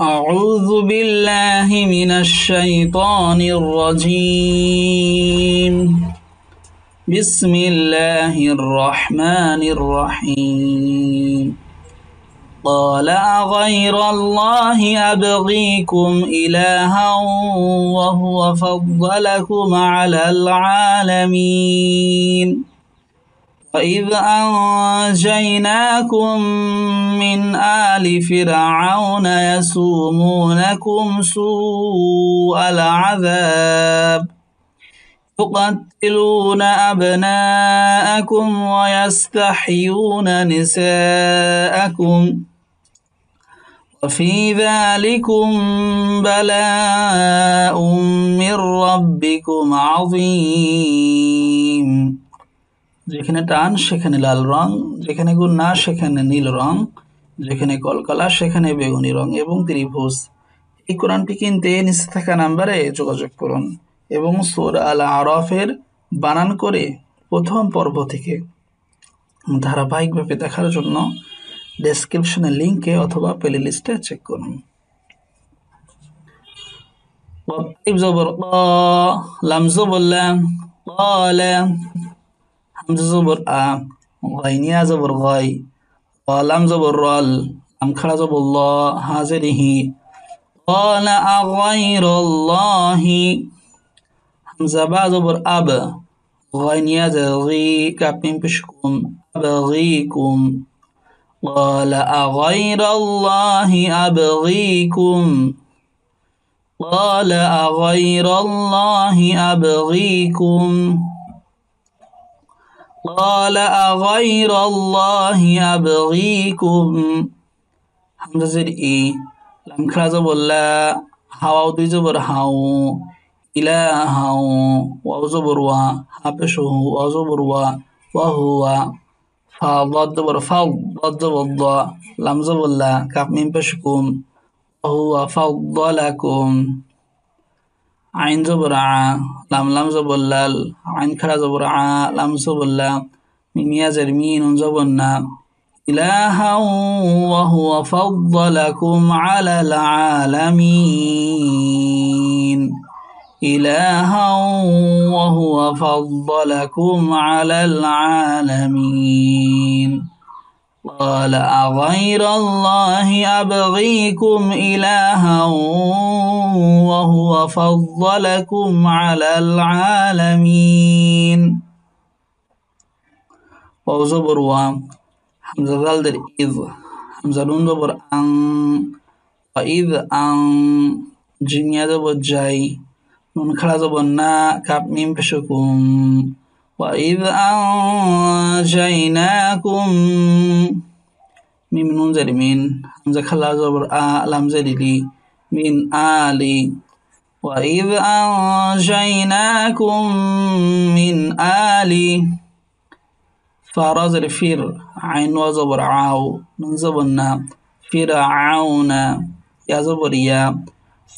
أعوذ بالله من الشيطان الرجيم. بسم الله الرحمن الرحيم. قال أغير الله أبغيكم إلها وهو فضلكم على العالمين وإذ أنجيناكم من آل فرعون يسومونكم سوء العذاب يقتلون أبناءكم ويستحيون نساءكم وفي ذلكم بلاء من ربكم عظيم। যেখানে টান সেখানে লাল রং, যেখানে গুণা সেখানে নীল রং, যেখানে কলকলা সেখানে বেগুনি রং এবং ত্রিভুজ। এই কোরআনটি কিনতে নিচে থাকা নাম্বারে যোগাযোগ করুন এবং সূরা আল আরাফের বানান করে প্রথম পর্ব থেকে ধারাবাহিকভাবে দেখার জন্য ডেসক্রিপশনের লিংকে অথবা প্লে লিস্টে চেক করুন। ওয়াব জবর কা, লাম জবর লা, ক্বালা, হামজা জবর আ, গাইন ইয়া জবর গাই, লাম জবর রাল, লাম খাড়া জবর ল, হা জের হি, ক্বালা আগাইরাল্লাহি, হামজা বা জবর আব, গাইন ইয়া জের গি, কাফ মিম পেশ কুম, আবগীকুম, ক্বালা আগাইরাল্লাহি আবগীকুম, ক্বালা আগাইরাল্লাহি আবগীকুম, قال أغير الله أبغيكم حمزة زر إي لام خرا زبر لا هاو دوي زبر هاو إلهاو واو زبر وا حبشه واو زبر وا وهو فا ضاد زبر فا ضاد زبر ضا لام زبر لا كاف ميم بشكم وهو فضلكم عين زبر ع، لام زبر لال، عين خرا زبر ع، لام زبر لا، ميم يا زر مين زبر نا، إلها وهو فضلكم على العالمين، إلها وهو فضلكم على العالمين. قال أغير الله أبغيكم إلها وهو فضلكم على العالمين. واو زبر وا، حمزة ذال در إذ، حمزة نون زبر أن، وإذ أن، جيم يا زبر جاي، نون خلا زبر نا، كاف ميم بشكم، وإذ أنجيناكم، ميم نون زر مين، حمزة خلا زبر آ، لام زر لي، من آلي، وإذ أنجيناكم من آلي، فارا زر فير، عين وزبر عاو، نون زبر نا، فرعون، يا زبر يا،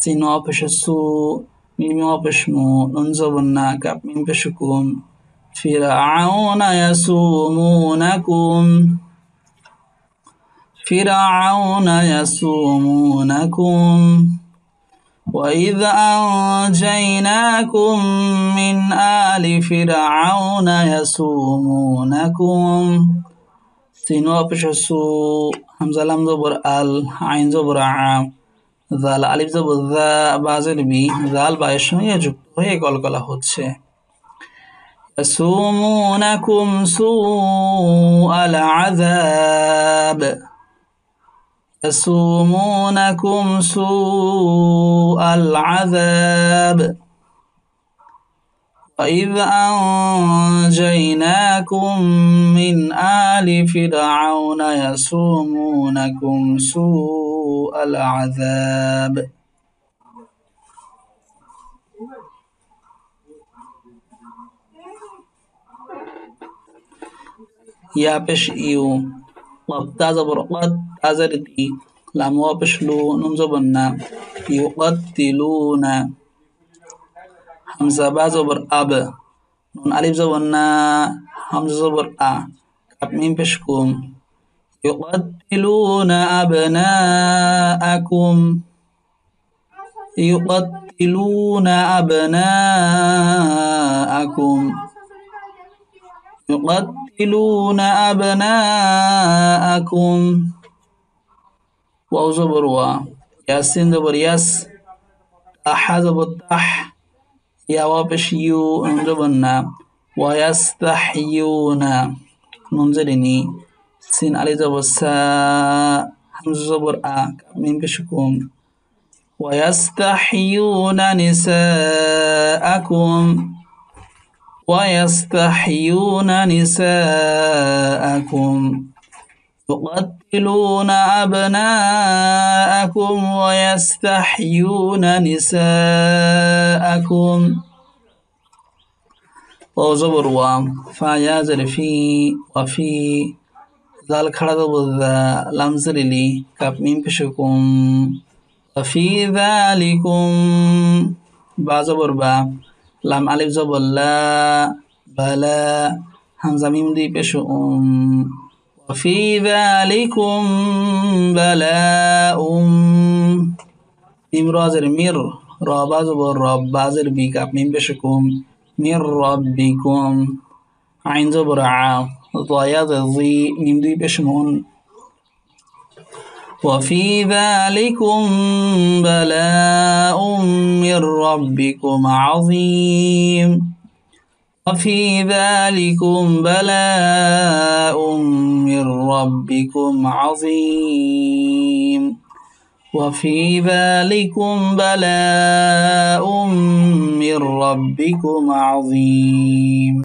سين وابش سو، ميم وابش مو، نون زبر نا، كاف ميم بشكم، فرعون يسومونكم، فرعون يسومونكم، وإذ أنجيناكم من آل فرعون يسومونكم، سين وابش سو، حمزة لام زبر آل، عين زبر ع، ذال আলিফ জবর যা, বা জের বি, জাল বায়ের সঙ্গে যুক্ত হয়ে কলকলা হচ্ছে। يسومونكم سوء العذاب، يسومونكم سوء العذاب، وإذ أنجيناكم من آل فرعون يسومونكم سوء العذاب. يا بش إيو، وابتا زبر قد أزرتي، لام وابش لو، نون زبرنا، يقتلون، حمزة با زبر أب، نون ألف زبرنا، حمزة زبر أ، كاب ميم بشكم، يقتلون أبناءكم يقتلون أبناءكم يقتلون أبناءكم واو زبر وا ياسين زبر ياس تح زبر تح يا وابش يو زبرنا ويستحيون نون زرني سين علي زبر سا همزة زبر أ من بشكم ويستحيون نساءكم ويستحيون نساءكم يقتلون أبناءكم ويستحيون نساءكم وزبر وام فيازر في وفي ذلك خرج لمزر لي كاب من بشكم وفي ذلكم بازبر با لام ألف زبر لا بلا همزة ميم دي بشؤم وفي ذلكم بلاء ميم رازر مير رابا زبر رب بازر بي كاب ميم بشكم من ربكم عين زبر ع ضايا ضي ميم دي بشنون وفي ذلكم بلاء من ربكم عظيم وفي ذلكم بلاء من ربكم عظيم وفي ذلكم بلاء من ربكم عظيم